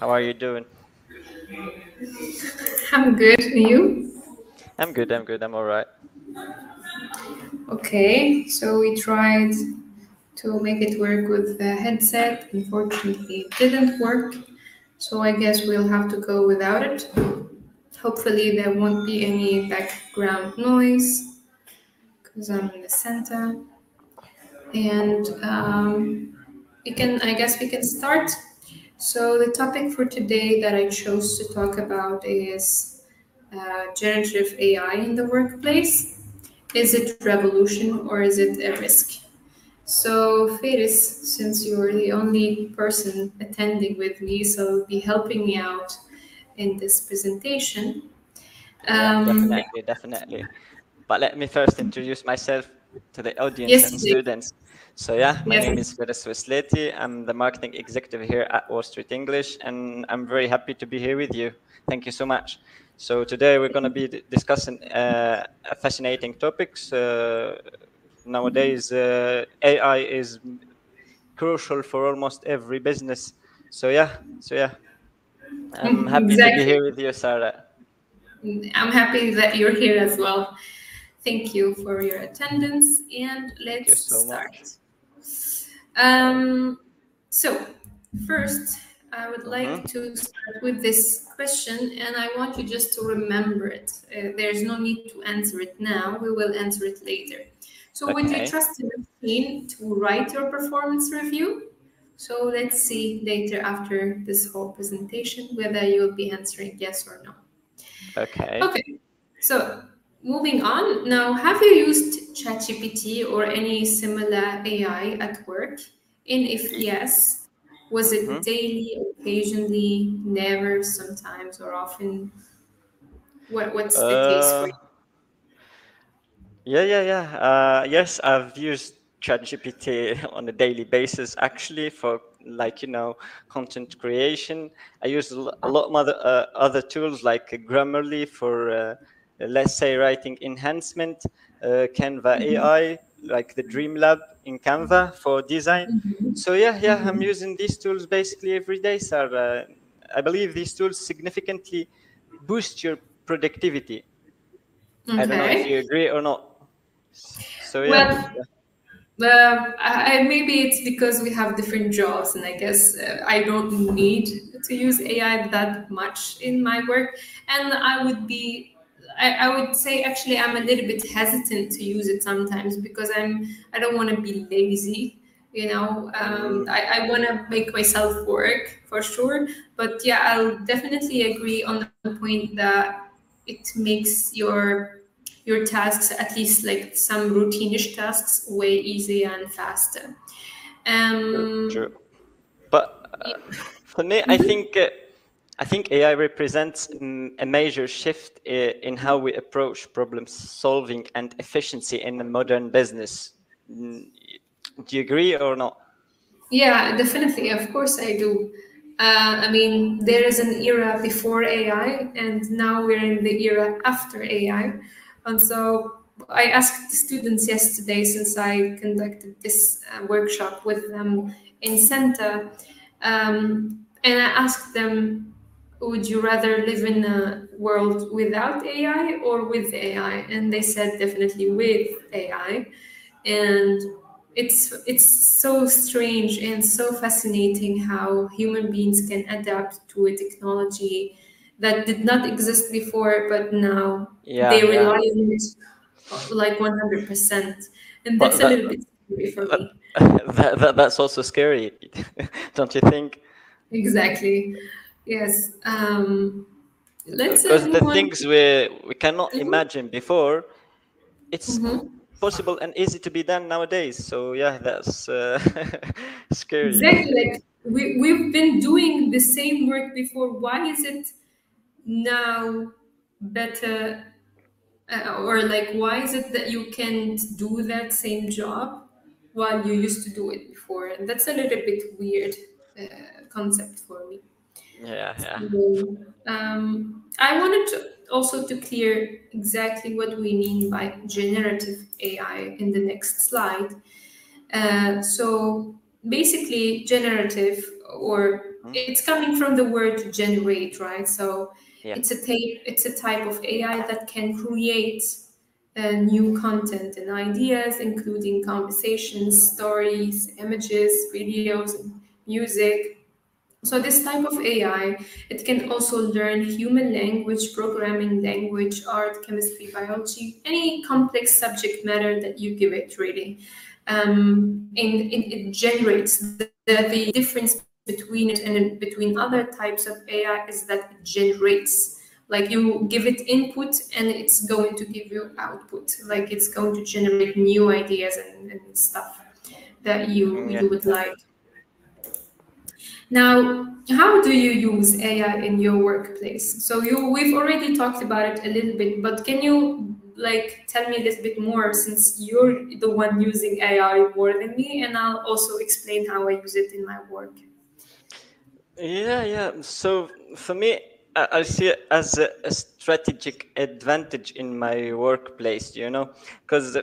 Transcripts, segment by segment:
How are you doing? I'm good. And you? I'm good. I'm all right. Okay, so we tried to make it work with the headset. Unfortunately, it didn't work. So I guess we'll have to go without it. Hopefully, there won't be any background noise because I'm in the center. And I guess we can start. So the topic for today that I chose to talk about is generative AI in the workplace. Is it revolution or is it a risk? So, Feris, since you're the only person attending with me, so be helping me out in this presentation. Yeah, Um, definitely. But let me first introduce myself to the audience yes, and please. students. So yeah, my name is Yes. Feres Wesleti. I'm the marketing executive here at Wall Street English, and I'm very happy to be here with you. Thank you so much. So today we're going to be discussing a fascinating topics. Nowadays, AI is crucial for almost every business. So yeah, I'm happy to be Exactly. here with you, Sarah. I'm happy that you're here as well. Thank you for your attendance, and Thank you let's so start. much. Um, so, first, I would like Mm-hmm. to start with this question, and I want you just to remember it. There's no need to answer it now, we will answer it later. So, would you Okay. trust the machine to write your performance review? So, let's see later after this whole presentation whether you'll be answering yes or no. Okay. Okay, so moving on. Now, have you used ChatGPT or any similar AI at work? And if yes, was it Mm-hmm. daily, occasionally, never, sometimes, or often? What's the case for Uh, you? yeah. Yes, I've used ChatGPT on a daily basis, actually, for content creation. I use a lot of other tools like Grammarly for, let's say, writing enhancement, Canva AI, like the Dream Lab in Canva for design. So yeah, I'm using these tools basically every day, sir. I believe these tools significantly boost your productivity. I don't know if you Okay. agree or not. So yeah, Well, maybe it's because we have different jobs, and I guess I don't need to use AI that much in my work. And I would say actually I'm a little bit hesitant to use it sometimes because I don't want to be lazy. I want to make myself work for sure. But yeah, I'll definitely agree on the point that it makes your tasks, at least like some routinish tasks, way easier and faster. true. Um, But yeah. for me, I think AI represents a major shift in how we approach problem solving and efficiency in the modern business. Mm, Do you agree or not? Yeah, definitely. Of course, I do. I mean, there is an era before AI, and now we're in the era after AI. And so I asked the students yesterday, since I conducted this workshop with them in center, and I asked them, would you rather live in a world without AI or with AI? And they said definitely with AI. And it's so strange and so fascinating how human beings can adapt to a technology that did not exist before, but now they Yeah. rely on it like 100%. And But that's a little bit scary for that, me. that's also scary, don't you think? Exactly. Yes. Let's Because the move on. things we cannot imagine before, it's Mhm. possible and easy to be done nowadays. So yeah, that's scary. Exactly. Like we've been doing the same work before. Why is it now better, or like why is it that you can't do that same job while you used to do it before? And that's a little bit weird concept for me. Yeah. So, I wanted to also to clear exactly what we mean by generative AI in the next slide. So basically, generative, or it's coming from the word generate, right? So Yeah. it's a type of AI that can create new content and ideas, including conversations, stories, images, videos, music. So this type of AI, it can also learn human language, programming language, art, chemistry, biology, any complex subject matter that you give it, really. And it generates the difference between it and between other types of AI is that it generates. Like you give it input and it's going to give you output. Like it's going to generate new ideas and stuff that Yeah. you would like. Now, how do you use AI in your workplace? So we've already talked about it a little bit, but can you like tell me a little bit more since you're the one using AI more than me, and I'll also explain how I use it in my work. Yeah, yeah. So for me, I see it as a strategic advantage in my workplace, because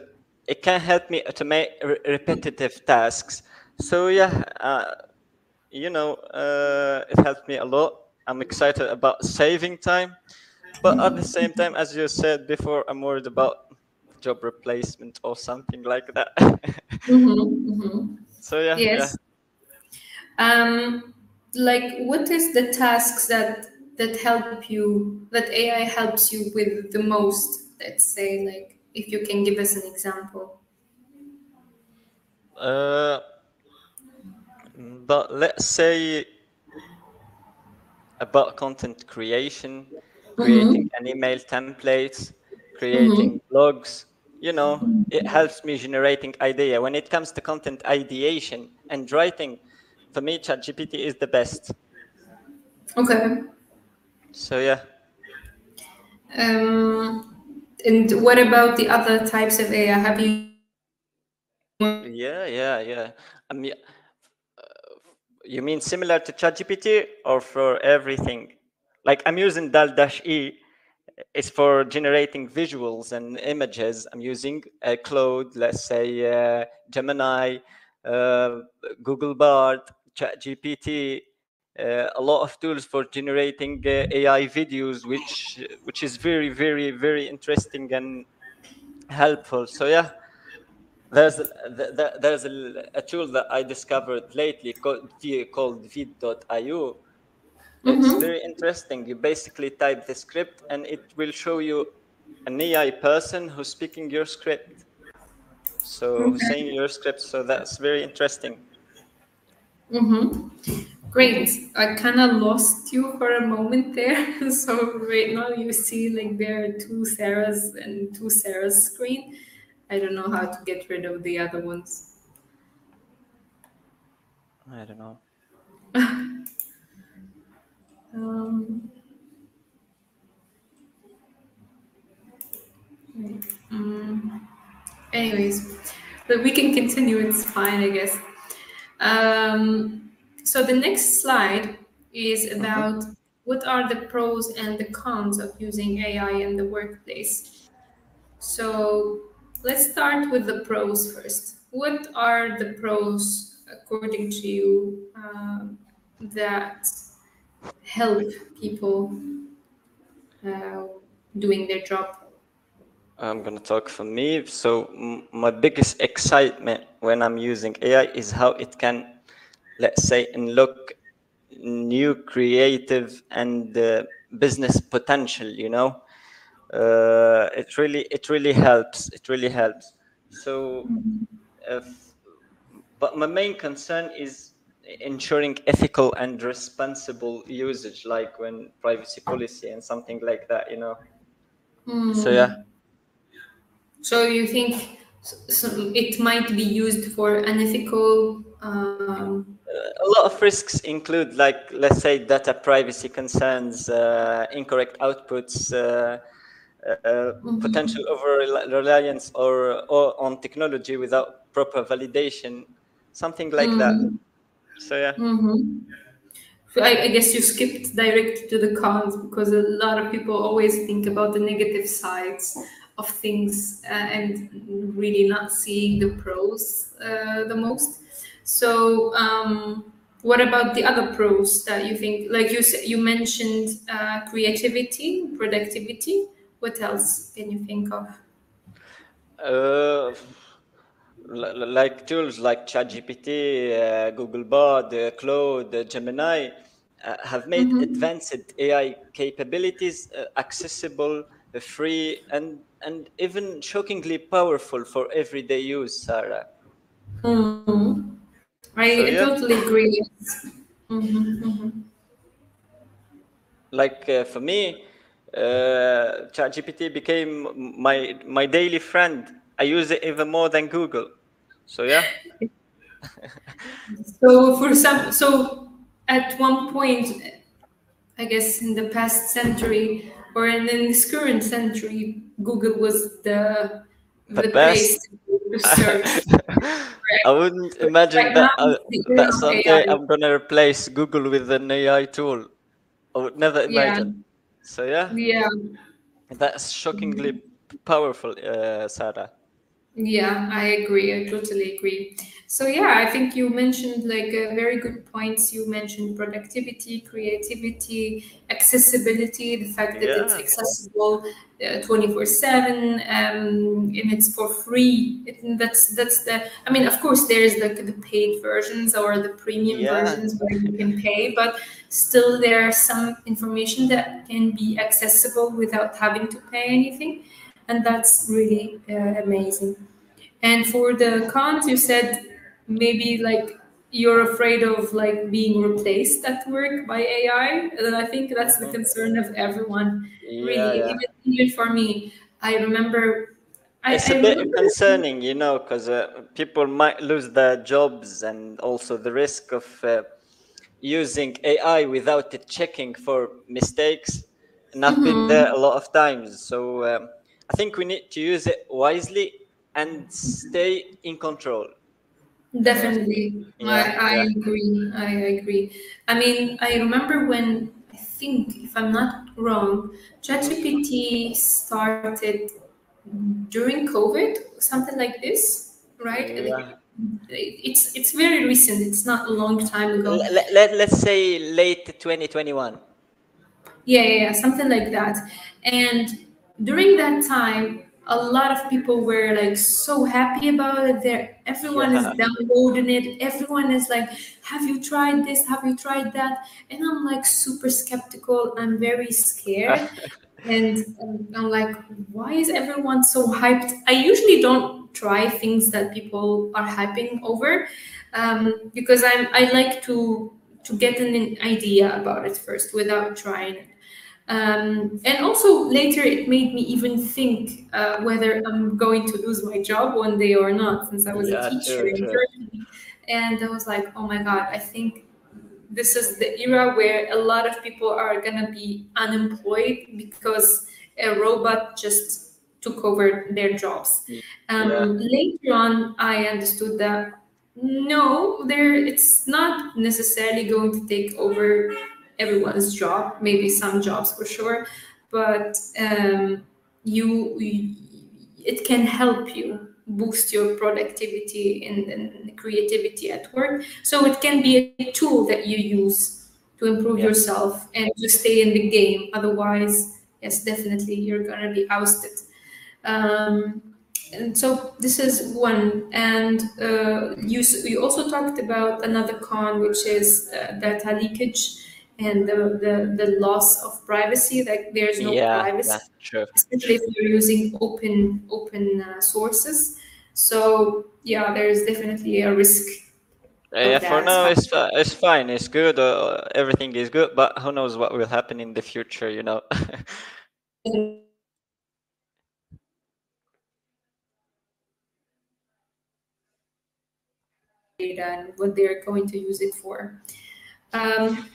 it can help me automate repetitive tasks. So yeah, it helps me a lot. I'm excited about saving time, but at the same time, as you said before, I'm worried about job replacement or something like that. Mm-hmm, mm-hmm. So yeah, yeah. Yes. Um, like, what is the tasks that help you, that AI helps you with the most? Let's say, like, if you can give us an example. Uh, but let's say about content creation, creating Mm-hmm, an email templates, creating mm-hmm. blogs. It helps me generating idea. When it comes to content ideation and writing, for me, ChatGPT is the best. Okay. So yeah, And what about the other types of AI? Have you used anyone? yeah, yeah, yeah. I mean, you mean similar to ChatGPT or for everything? Like I'm using Dal Dash E. It's for generating visuals and images. I'm using Claude, let's say Gemini, uh, Google Bard, ChatGPT, a lot of tools for generating AI videos, which is very, very, very interesting and helpful. So yeah, there's a tool that I discovered lately called vid.io. It's Mm-hmm. very interesting. You basically type the script and it will show you an AI person who's speaking your script. So who's saying Okay. your script. So that's very interesting. Mm-hmm. Great. I kind of lost you for a moment there. So right now you see like there are two Sarahs and two Sarah's screen. I don't know how to get rid of the other ones. I don't know. Um, mm, anyways, but we can continue. It's fine, I guess. Um, so the next slide is Hmm. about what are the pros and the cons of using AI in the workplace. So let's start with the pros first. What are the pros, according to you, that help people uh, doing their job? I'm gonna talk for me. So my biggest excitement when I'm using AI is how it can, let's say, unlock new creative and business potential. It really helps. It really helps. So, if, but my main concern is ensuring ethical and responsible usage, like when privacy policy and something like that. So yeah, Hmm. So you think it might be used for unethical? a lot of risks include, like, let's say, data privacy concerns, incorrect outputs, potential over reliance or on technology without proper validation, something like that. So yeah. Mhm. So I guess you skipped direct to the cons because a lot of people always think about the negative sides of things and really not seeing the pros the most. So What about the other pros that you think? Like you mentioned creativity, productivity. What else can you think of? Uh, like tools like ChatGPT, Google Bard, Claude, Gemini have made Mm-hmm. advanced AI capabilities accessible, free, and even shockingly powerful for everyday use, Sarah. Hmm. So I yeah, totally agree. Mm-hmm, mm-hmm. like for me, ChatGPT became my daily friend. I use it even more than Google. So yeah, So at one point, I guess in the past century or in this current century, Google was the the best. place to search. I Right? wouldn't But imagine right now, it's the era that of someday AI. I'm gonna replace Google with an AI tool. I would never Yeah, imagine. So yeah, yeah. that's shockingly powerful, Sarah. Yeah, I agree. I totally agree. So yeah, I think you mentioned like very good points. You mentioned productivity, creativity, accessibility, the fact that it's Yeah, accessible 24/7, and it's for free. That's the. I mean, of course, there's like the paid versions or the premium yeah, versions where you can pay, but still there are some information that can be accessible without having to pay anything, and that's really amazing. And for the cons, you said maybe like you're afraid of like being replaced at work by AI. And I think that's the mhm. concern of everyone, Yeah, really. yeah. Even for me, I remember. It's I a bit remember. concerning, because people might lose their jobs, and also the risk of using AI without it checking for mistakes. And I've been there a lot of times. So I think we need to use it wisely and stay in control. Uh, Definitely, yeah, I yeah, agree. I agree. I mean, I remember when I think, if I'm not wrong, hmm ChatGPT started during COVID, something like this, right? yeah. It's very recent. It's not a long time ago. Let's say late 2021. Yeah, yeah, yeah, something like that. And during that time, a lot of people were like so happy about it. Everyone is Yeah, downloading it. Everyone is like, "Have you tried this? Have you tried that?" And I'm like super skeptical. I'm very scared, and I'm like, "Why is everyone so hyped?" I usually don't try things that people are hyping over, because I like to get an idea about it first without trying it. And also later, it made me even think whether I'm going to lose my job one day or not, since I was a yeah, teacher true, in true. Turkey. And I was like, oh my God, I think this is the era where a lot of people are gonna be unemployed because a robot just took over their jobs. Yeah, Later on, I understood that no, it's not necessarily going to take over everyone's job. Maybe some jobs for sure, but you it can help you boost your productivity and creativity at work. So it can be a tool that you use to improve yeah, yourself and to stay in the game. Otherwise, yes, definitely you're gonna be ousted. Um, and so this is one. And you also talked about another con, which is data leakage and the loss of privacy. Like there's no yeah, privacy, true. especially if you're using open sources. So yeah, there is definitely a risk Yeah, of for that. now it's fine. It's good. Everything is good, but who knows what will happen in the future? Data and what they're going to use it for. Um,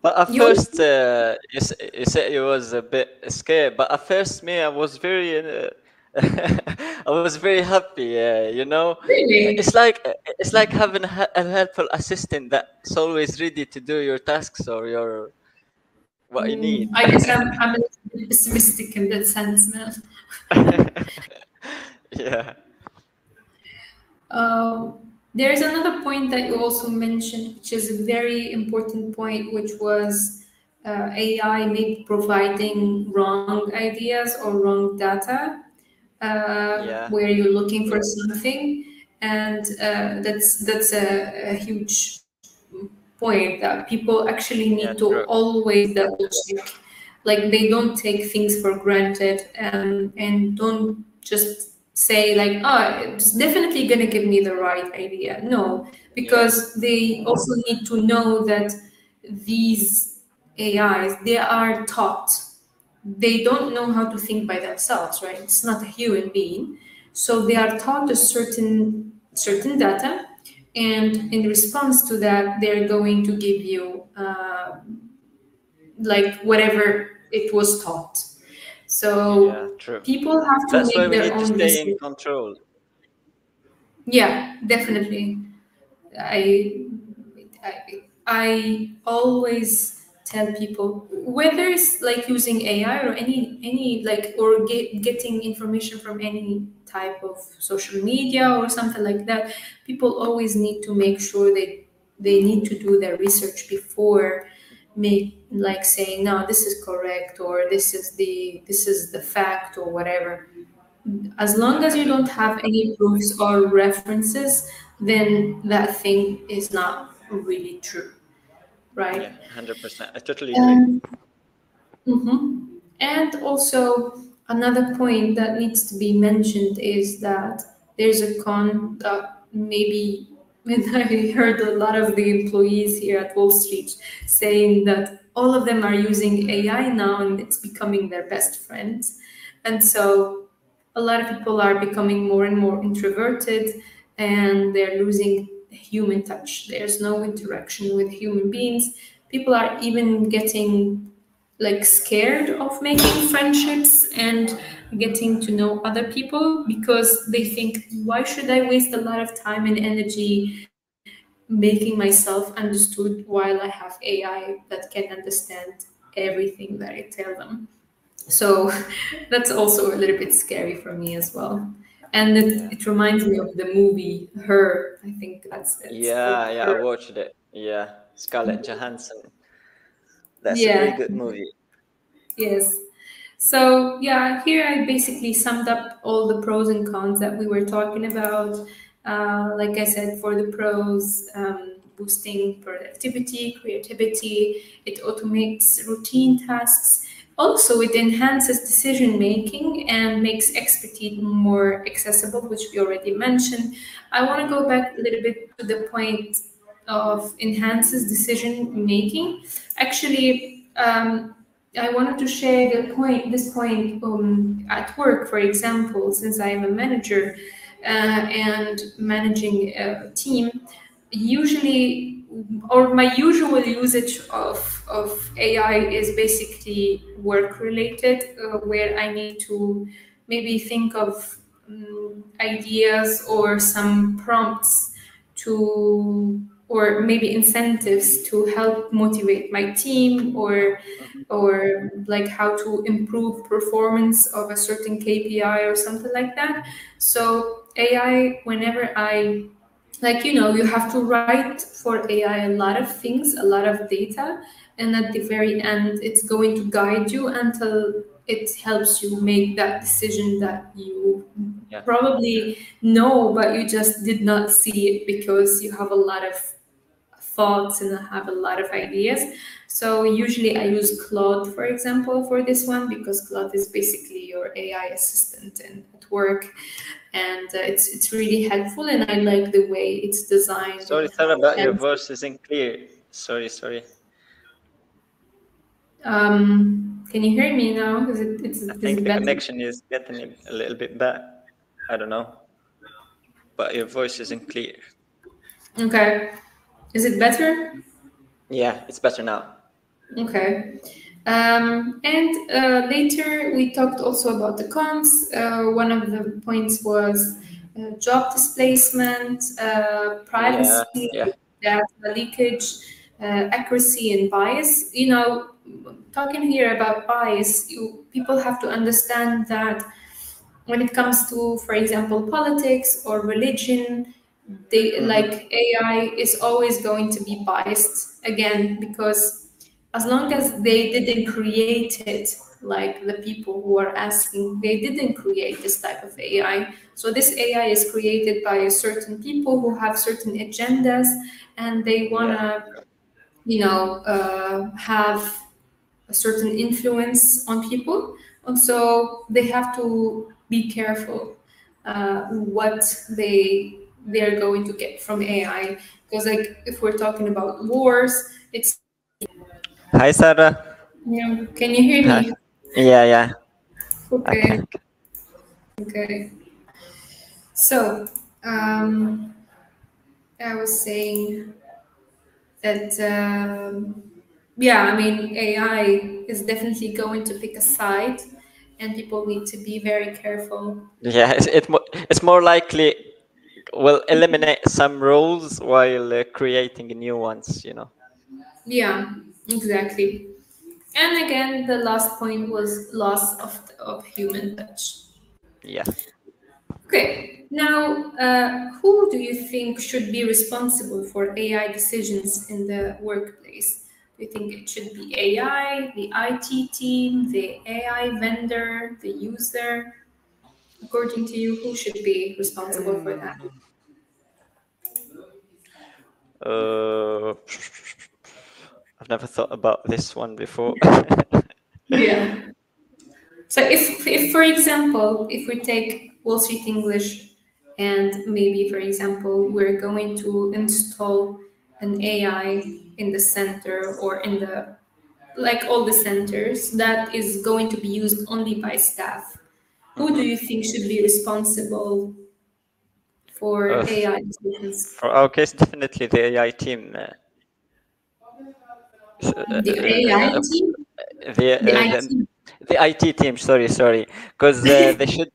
But at you first, you said you was a bit scared. But at first, me, I was very, I was very happy. It's really? like it's like having a helpful assistant that's always ready to do your tasks or your what you need. I guess I'm a little bit pessimistic in that sense, man. Yeah. Um, There's another point that you also mentioned, which is a very important point, which was AI maybe providing wrong ideas or wrong data Yeah, where you're looking for something, and that's a huge point that people actually need yeah, to true. always double check. Like they don't take things for granted, and don't just say like, oh, it's definitely gonna give me the right idea. No, Yeah, because they also need to know that these AIs, they are taught, they don't know how to think by themselves, right? It's not a human being. So they are taught a certain data, and in response to that, they're going to give you like whatever it was taught. yeah, So true. people have to That's why make we their need to own stay in research. control. Yeah, definitely. I, I always tell people whether it's like using AI or any like or getting information from any type of social media or something like that. People always need to make sure they need to do their research before make like saying no, this is correct, or this is the fact or whatever. As long Yeah, as you don't 100%. have any proofs or references, then that thing is not really true, Yeah, right? 100%. I totally agree. And and also, another point that needs to be mentioned is that there's a con that maybe when I heard a lot of the employees here at Wall Street saying that all of them are using AI now and it's becoming their best friend. And so a lot of people are becoming more and more introverted, and they're losing human touch. There's no interaction with human beings. People are even getting like scared of making friendships and getting to know other people because they think, why should I waste a lot of time and energy making myself understood while I have AI that can understand everything that I tell them? So that's also a little bit scary for me as well. And Yeah. it reminds me of the movie Her. I think it's called Yeah, yeah, I Her. watched it. Yeah, Scarlett Johansson. That's a very Yeah, good movie. yes. So yeah, here I basically summed up all the pros and cons that we were talking about. Like I said, for the pros, boosting productivity, creativity, it automates routine tasks. Also, it enhances decision making and makes expertise more accessible, which we already mentioned. I want to Hmm. go back a little bit to the point of enhances decision making. Actually, I wanted to share this point at work, for example, since I am a manager and managing a team. Usually, or my usual usage of AI is basically work related, where I need to maybe think of ideas or some prompts to, or maybe incentives to help motivate my team, Hmm. or like how to improve performance of a certain KPI or something like that. So AI, whenever I like, you have to write for AI a lot of things, a lot of data, and at the very end it's going to guide you until it helps you make that decision that you Yeah, probably know, but you just did not see it because you have a lot of thoughts and I have a lot of ideas. So usually I use Claude, for example, for this one because Claude is basically your AI assistant and at work, and it's really helpful. And I like the way it's designed sorry, and sorry how. about your And voice isn't clear. Sorry, sorry. can you hear me now? I Is think it the better? connection is getting a little bit bad. I don't know, but your voice isn't clear. Okay. Is it better? Yeah, it's better now. Okay. And later we talked also about the cons. One of the points was job displacement, Yeah, privacy, yeah. data leakage, accuracy, and bias. Talking here about bias, people have to understand that when it comes to, for example, politics or religion, they Hmm. like AI is always going to be biased again, because as long as they didn't create it, like the people who are asking, they didn't create this type of AI. So this AI is created by certain people who have certain agendas, and they Yeah. wanna, have a certain influence on people, and so they have to be careful what they're going to get from AI. Because like if we're talking about wars, it's Hi, Sarah. can you hear Hi. me? Yeah, yeah. Okay, Okay. okay. So um, I was saying that yeah, I mean AI is definitely going to pick a side, and people need to be very careful. Yeah, it's more likely will eliminate some roles while creating new ones. Yeah, exactly. And again, the last point was loss of human touch. Yeah. Okay, now who do you think should be responsible for AI decisions in the workplace? Do you think it should be AI, the IT team, the AI vendor, the user? According to you, who should be responsible for that? Um, uh, I've never thought about this one before. Yeah. So if for example, if we take Wall Street English, and maybe for example, we're going to install an AI in the center, or in the, like all the centers, that is going to be used only by staff. Who do Hmm. you think should be responsible for AI decisions? For our case, definitely the AI team. S- The AI team? the The uh, the IT? the IT team. Sorry, because they should.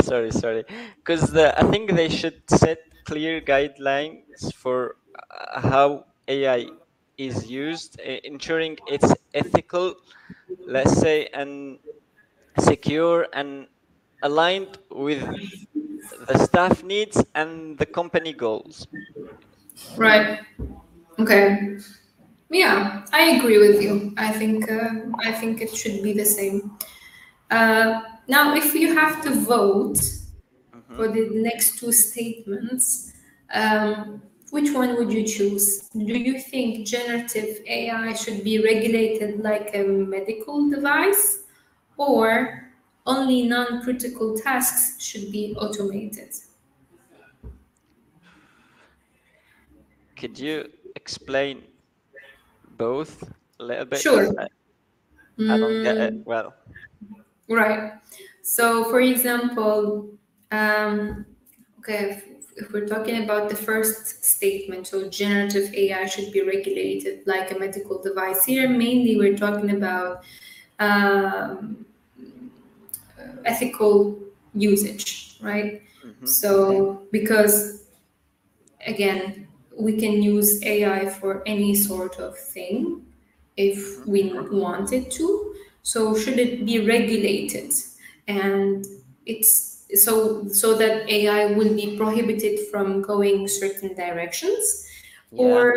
Sorry, because I think they should set clear guidelines for how AI is used, ensuring it's ethical, let's say, and secure and aligned with the staff needs and the company goals. Right. Okay. Yeah, I agree with you. I think it should be the same. Now, if you have to vote Hmm. for the next two statements, which one would you choose? Do you think generative AI should be regulated like a medical device, or only non-critical tasks should be automated? Could you explain both a little bit? Because Sure. I don't get it Mm, well. right. So, for example, okay, if we're talking about the first statement, so generative AI should be regulated like a medical device. Here, mainly, we're talking about um, ethical usage, right? Hmm. So, because again, we can use AI for any sort of thing if Hmm. we wanted to. So should it be regulated? And it's so that AI will be prohibited from going certain directions, Yeah. or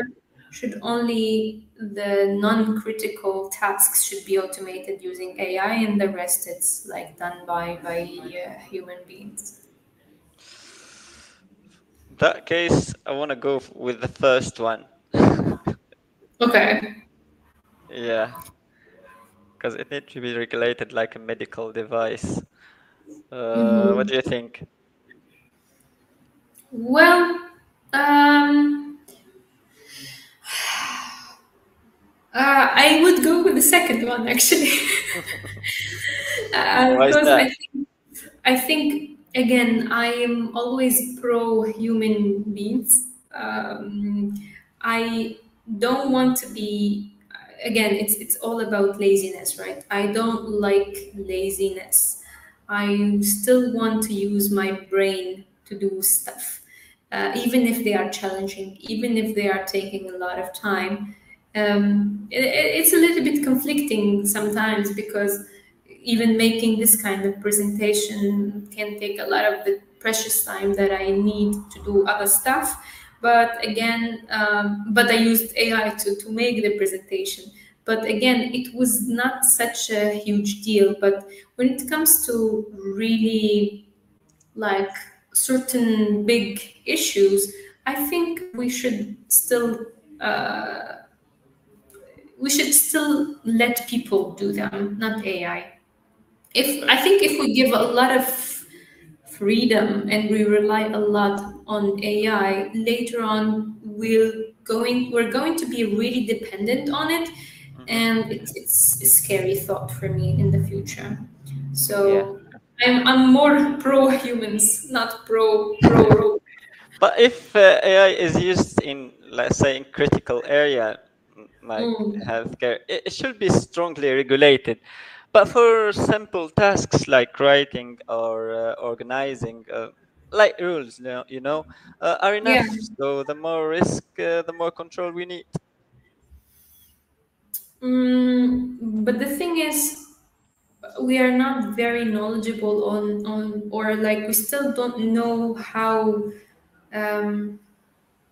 should only the non-critical tasks should be automated using AI, and the rest it's like done by human beings? In that case, I want to go with the first one. Okay. Yeah, because it needs to be regulated like a medical device. What Mhm. do you think? Well, um, I would go with the second one actually, Why is because that? I think again I am always pro human beings. I don't want to be, again, it's all about laziness, right? I don't like laziness. I still want to use my brain to do stuff, even if they are challenging, even if they are taking a lot of time. It's a little bit conflicting sometimes, because even making this kind of presentation can take a lot of the precious time that I need to do other stuff. But again, but I used AI to make the presentation. But again, it was not such a huge deal. But when it comes to really like certain big issues, I think uh, we should still let people do them, not AI. If I Very think true. if we give a lot of freedom and we rely a lot on AI, later on we're going to be really dependent on it, Hmm. and it's a scary thought for me in the future. Yeah. So I'm more pro humans, not pro robot. But if AI is used in, let's say, in critical area like Mm, healthcare, it should be strongly regulated. But for simple tasks like writing or organizing, light rules, are yeah. enough. So the more risk, the more control we need. But the thing is, we are not very knowledgeable on or like we still don't know how um,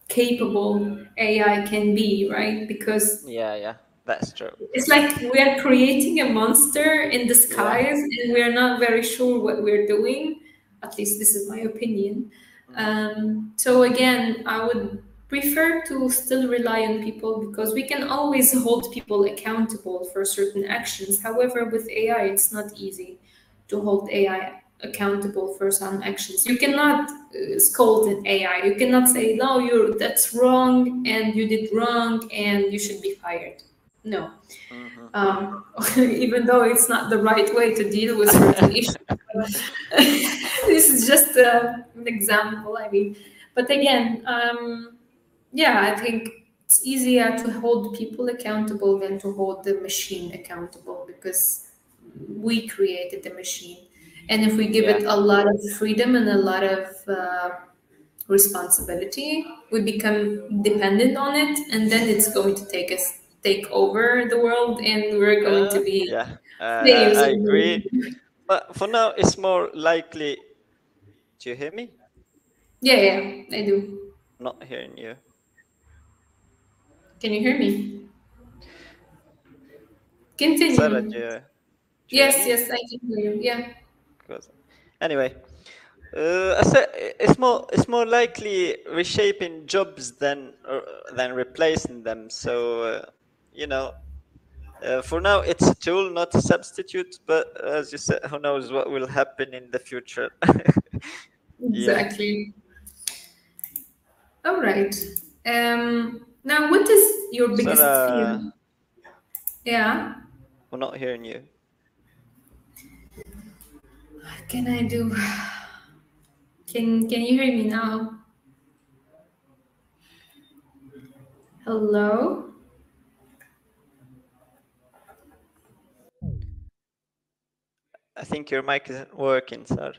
capable AI can be, right? Because Yeah, yeah, that's true. it's like we are creating a monster in Yeah. disguise and we're not very sure what we're doing. At least this is my opinion. Hmm. So again, I would prefer to still rely on people because we can always hold people accountable for certain actions. However, with AI, it's not easy to hold AI accountable for some actions. You cannot scold an AI. You cannot say, "No, that's wrong, and you did wrong, and you should be fired." No, Hmm. even though it's not the right way to deal with certain issues. This is just an example, I mean. But again, yeah, I think it's easier to hold people accountable than to hold the machine accountable because we created the machine. And if we give Yeah. it a lot of freedom and a lot of responsibility, we become dependent on it, and then it's going to take over the world, and we're going to be Yeah. slaves I of agree. the. But for now, it's more likely. Do you hear me? Yeah, yeah, I do. Not hearing you. Can you hear me? Sarah, Continue. do you hear Yes, me? yes, I can hear you. Yeah, 'Cause- Anyway, I said it's more likely reshaping jobs than replacing them. So you know, for now it's a tool, not a substitute. But as you said, who knows what will happen in the future? Yeah, exactly. All right. Now, what is your biggest fear? Sarah, Yeah. we're not hearing you. What can I do? Can you hear me now? Hello? I think your mic isn't working, sir.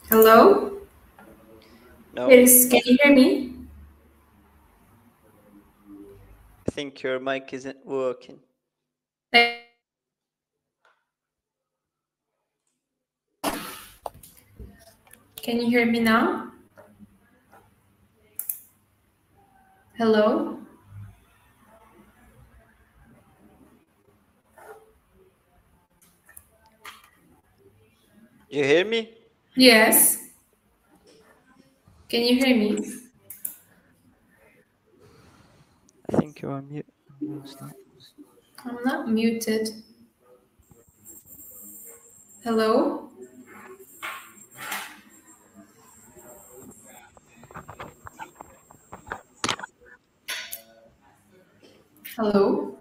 Hello? No, Yes, can you hear me? I think your mic isn't working. Can you hear me now? Hello? You hear me? Yes. Can you hear me? I think you're on mute. No, it's not. I'm not muted. Hello? Hello?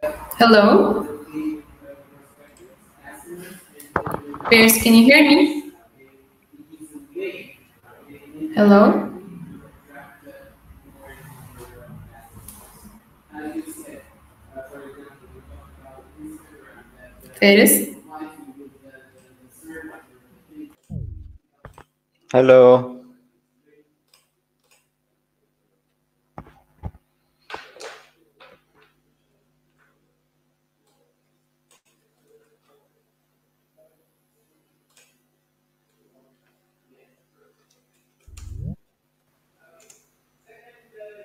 Hello? Bears, can you hear me? Hello? Bears? Hello.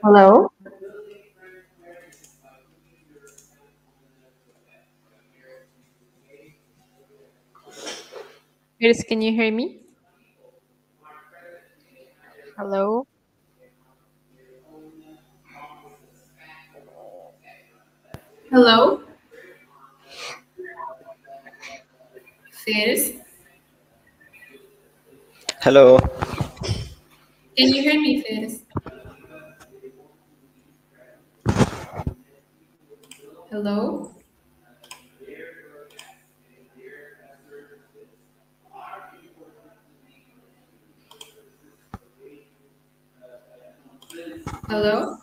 Hello? Bears, can you hear me? Hello. Hello? Bears? Hello. Can you hear me, Bears? Hello? Hello?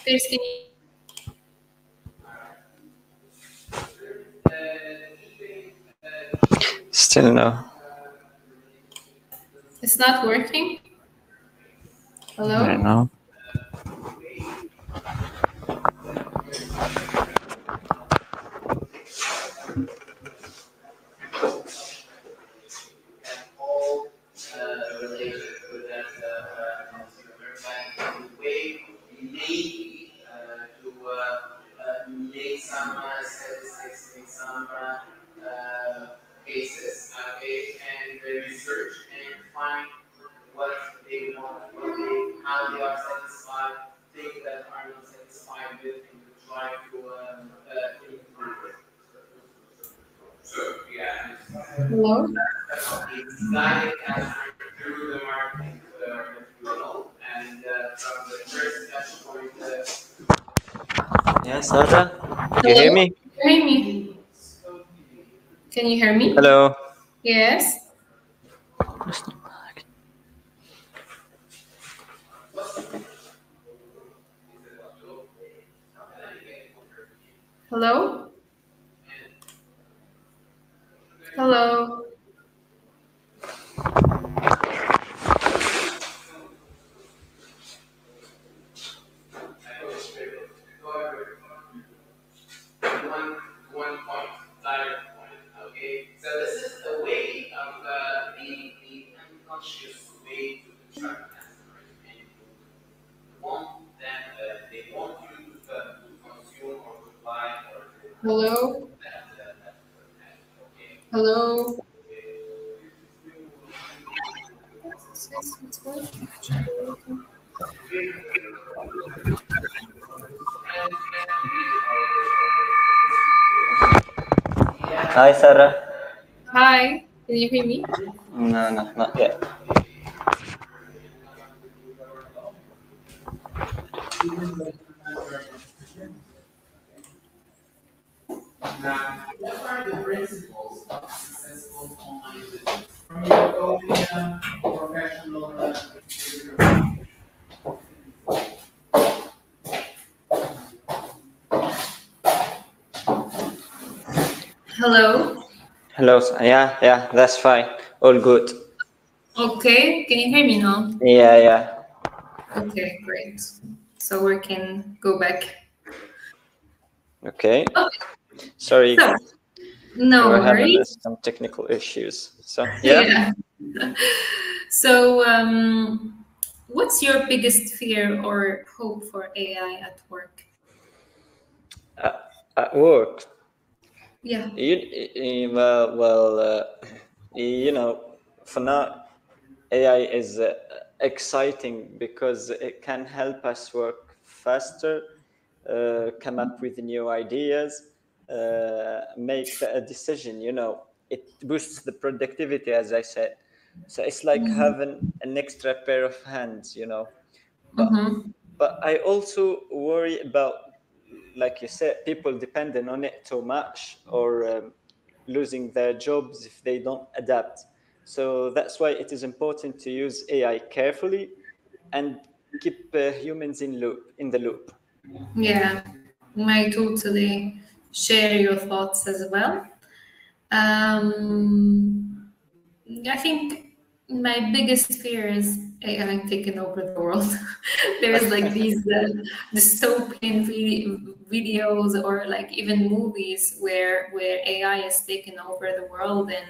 Bears, can you? Still no. It's not working? I don't Hello? know. Hello? Yeah, Sarah. You hear Hello? me? Can you hear me? Can you hear me? Hello. Yes. Hello? Hello? Hello? Hello? Hi, Sarah. Hi, can you hear me? No, no, not yet. Hello? Hello. Yeah, yeah, that's fine. All good. Okay, can you hear me now? Yeah, yeah. Okay, great. So we can go back. Okay. Okay, Sorry, so we no were having worries. some technical issues. So, yeah. Yeah. So, what's your biggest fear or hope for AI at work? At work, Yeah. well, for now, AI is exciting because it can help us work faster, come up with new ideas, make a decision. It boosts the productivity, as I said. So it's like having an extra pair of hands. But Mm-hmm. but I also worry about like you said, people depending on it too much, or losing their jobs if they don't adapt. So that's why it is important to use AI carefully and keep humans in the loop. Yeah, I totally share your thoughts as well. I think my biggest fear is AI taking over the world. There's like these dystopian videos or like even movies where AI is taking over the world, and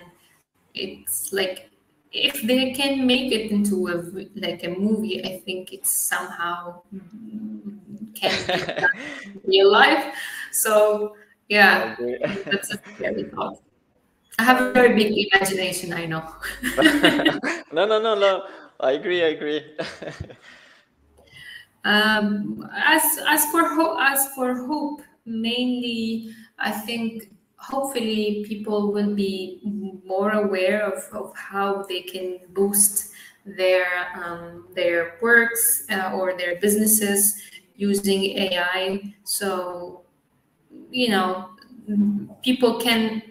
it's like if they can make it into like a movie, I think it's somehow can be done in real life. So I yeah, agree. that's a scary thought. I have I a very big imagination, I know. no. I agree. I agree. As for hope, mainly, I think hopefully people will be more aware of how they can boost their works or their businesses using AI. So people can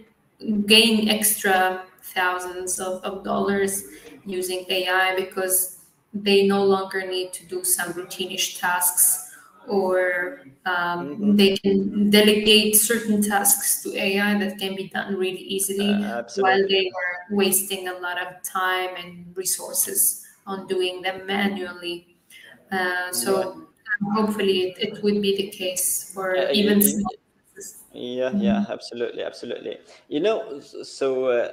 gain extra thousands of dollars using AI because they no longer need to do some routinish tasks, or Hmm. they can delegate certain tasks to AI that can be done really easily while Absolutely. they were wasting a lot of time and resources on doing them manually. Yeah. So hopefully it would be the case for Uh, even y- small y- businesses. yeah. Absolutely. Absolutely. So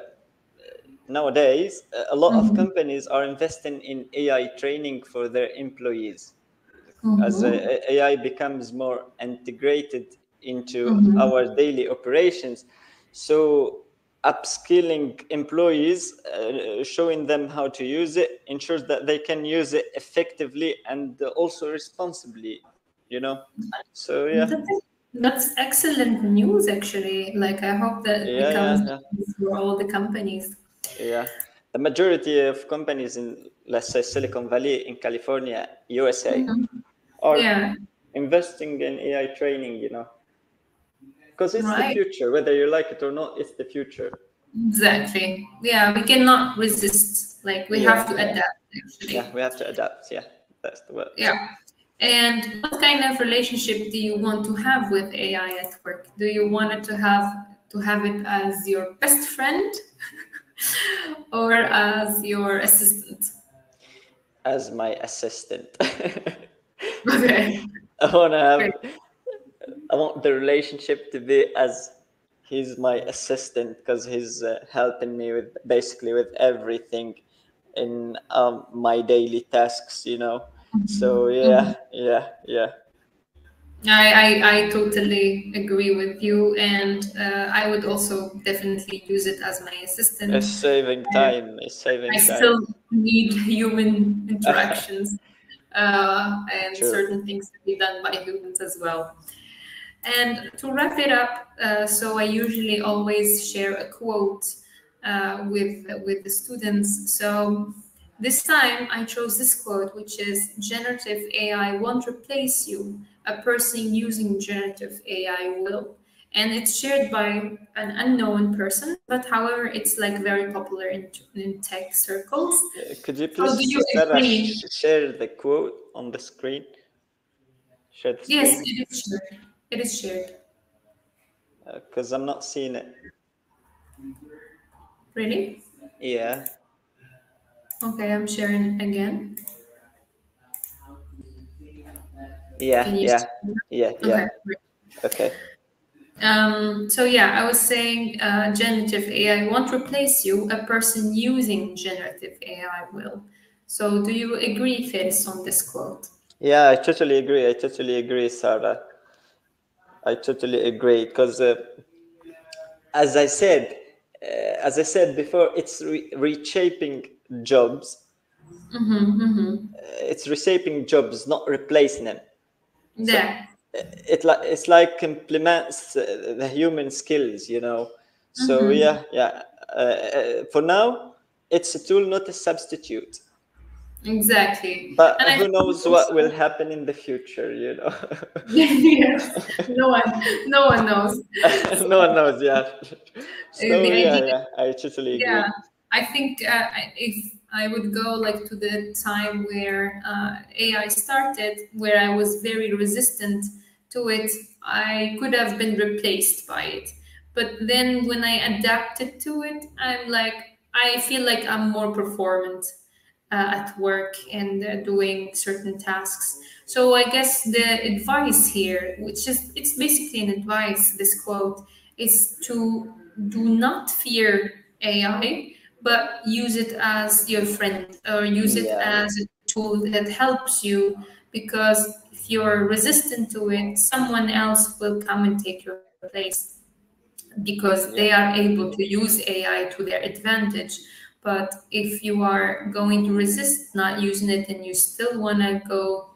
nowadays, a lot of Mhm. companies are investing in AI training for their employees. As Mhm. AI becomes more integrated into Mhm. our daily operations. So upskilling employees, showing them how to use it, ensures that they can use it effectively and also responsibly, you know. So yeah, That's excellent news, actually. Like, I hope that it yeah, becomes yeah, the yeah, case for all the companies. yeah. The majority of companies in, let's say, Silicon Valley in California, USA, Mhm. are Yeah, investing in AI training, because it's the right. future, whether you like it or not. It's the future. Exactly. Yeah, we cannot resist. Like, we have Yeah, to yeah, adapt, yeah. actually. We have to adapt. Yeah, that's the word. Yeah. And what kind of relationship do you want to have with AI at work? Do you want it to have it as your best friend or as your assistant? As my assistant, Okay. I want to Great. have. I want the relationship to be as he's my assistant, because he's helping me with basically with everything in my daily tasks. So yeah, Mhm. yeah, yeah. I totally agree with you, and I would also definitely use it as my assistant. It's saving And time. It's I saving time. still need human interactions and True. certain things to be done by humans as well. And to wrap it up, so I usually always share a quote with the students. So this time I chose this quote, which is generative AI won't replace you. A person using generative AI will. And it's shared by an unknown person, but however, it's like very popular in tech circles. Could you So do please, you Sarah, agree? share the quote on the screen? Share the Yes, screen, it is shared. It is shared. because I'm not seeing it. Really? Yeah, Okay, I'm sharing again. yeah, Can you yeah, see? yeah, yeah. Okay, great. Okay. So yeah, I was saying generative AI won't replace you. A person using generative AI will. So do you agree, Fitz, on this quote? Yeah, I totally agree. I totally agree, Sarah. I totally agree, because as I said, as I said before, it's reshaping jobs. Mm-hmm, mm-hmm. It's reshaping jobs, not replacing them. So Yeah. it's like complements the human skills. So Mm-hmm. yeah, yeah. For now, it's a tool, not a substitute. Exactly. But And I who think knows what will also, happen in the future, yes, no one knows. No one knows, yeah. So The yeah, idea, yeah, I totally yeah, agree. I think if I would go like to the time where AI started, where I was very resistant to it, I could have been replaced by it. But then when I adapted to it, I feel like I'm more performant at work and doing certain tasks. So I guess the advice here, which is it's basically an advice, this quote, is to do not fear AI, but use it as your friend or use it Yeah, as a tool that helps you. Because if you're resistant to it, someone else will come and take your place because they yeah, are able to use AI to their advantage. But if you are going to resist not using it and you still want to go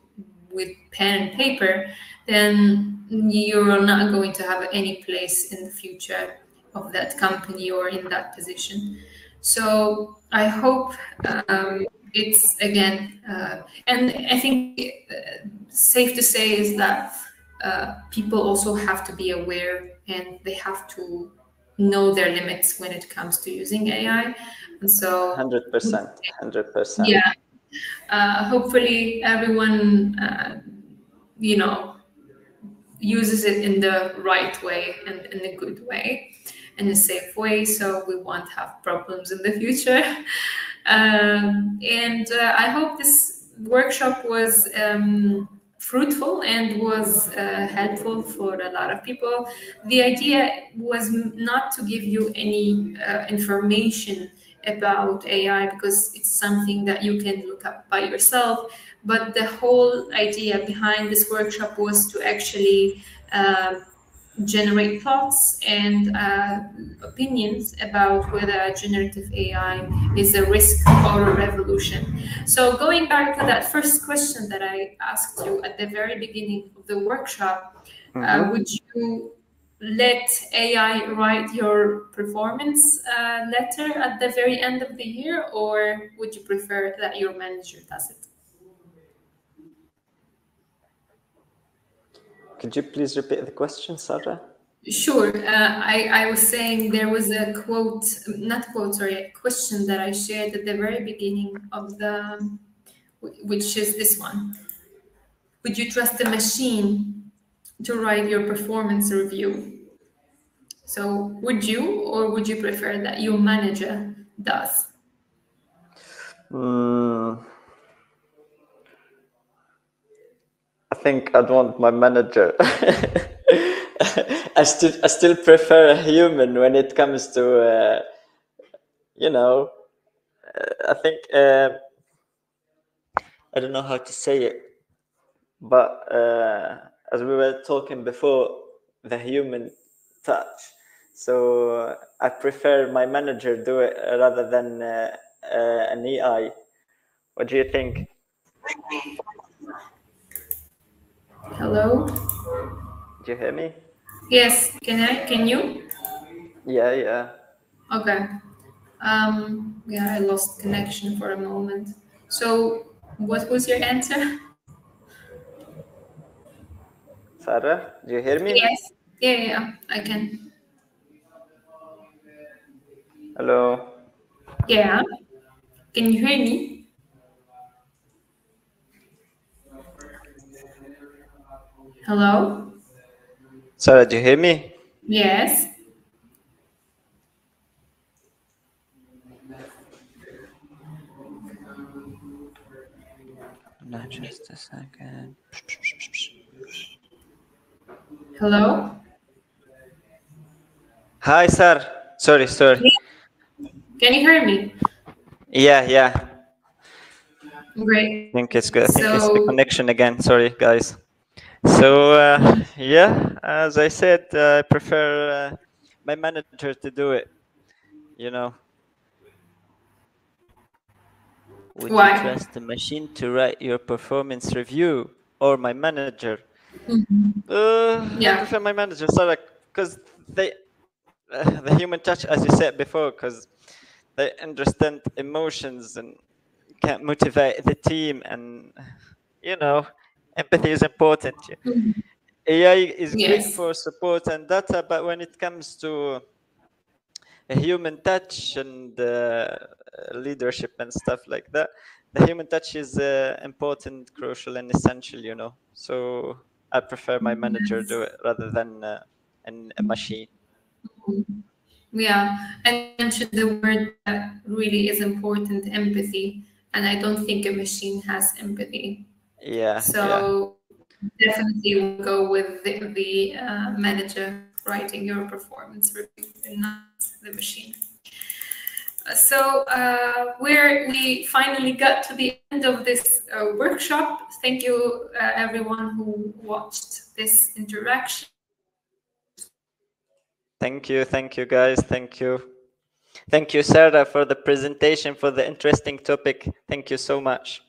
with pen and paper, then you're not going to have any place in the future of that company or in that position. So I hope it's again, and I think safe to say is that people also have to be aware and they have to know their limits when it comes to using AI. And so, 100%, 100%. yeah, hopefully everyone, you know, uses it in the right way and in a good way, in a safe way, so we won't have problems in the future. And I hope this workshop was fruitful and was helpful for a lot of people. The idea was not to give you any information about AI because it's something that you can look up by yourself. But the whole idea behind this workshop was to actually generate thoughts and opinions about whether generative AI is a risk or a revolution. So, going back to that first question that I asked you at the very beginning of the workshop, Mm-hmm. would you let AI write your performance letter at the very end of the year, or would you prefer that your manager does it? Could you please repeat the question, Sarah? Sure. I was saying there was a quote, not quote, sorry, a question that I shared at the very beginning of which is this one. Would you trust a machine to write your performance review? So would you, or would you prefer that your manager does? Mm, I think I'd want my manager. I still prefer a human when it comes to, you know, I think, I don't know how to say it, but as we were talking before, the human touch. So I prefer my manager do it rather than an AI. What do you think? Hello? Do you hear me? Yes, can you? Yeah, yeah. Okay. Yeah, I lost connection for a moment. So what was your answer? Sarah, do you hear me? Yes. Yeah, I can. Hello. Yeah. Can you hear me? Hello? Sarah, do you hear me? Yes. No, just a second. Hello? Hi, sir. Sorry, sorry. Can you hear me? Yeah, yeah. Great. I think it's good. I think it's the So, connection again. Sorry, guys. So yeah, as I said, I prefer my manager to do it. You know, would you why? trust the machine to write your performance review or my manager? I Yeah. prefer my manager, sorry, because they the human touch, as you said before, because they understand emotions and can't motivate the team, and empathy is important. AI is great Yes. for support and data, but when it comes to a human touch and leadership and stuff like that, the human touch is important, crucial, and essential. So I prefer my manager do it rather than a machine. Yeah, and you mentioned the word that really is important, empathy. And I don't think a machine has empathy. Yeah, yeah. So definitely we'll go with the manager writing your performance review and not the machine. So we finally got to the end of this workshop. Thank you, everyone who watched this interaction. Thank you guys. Thank you, Sarah, for the presentation, for the interesting topic. Thank you so much.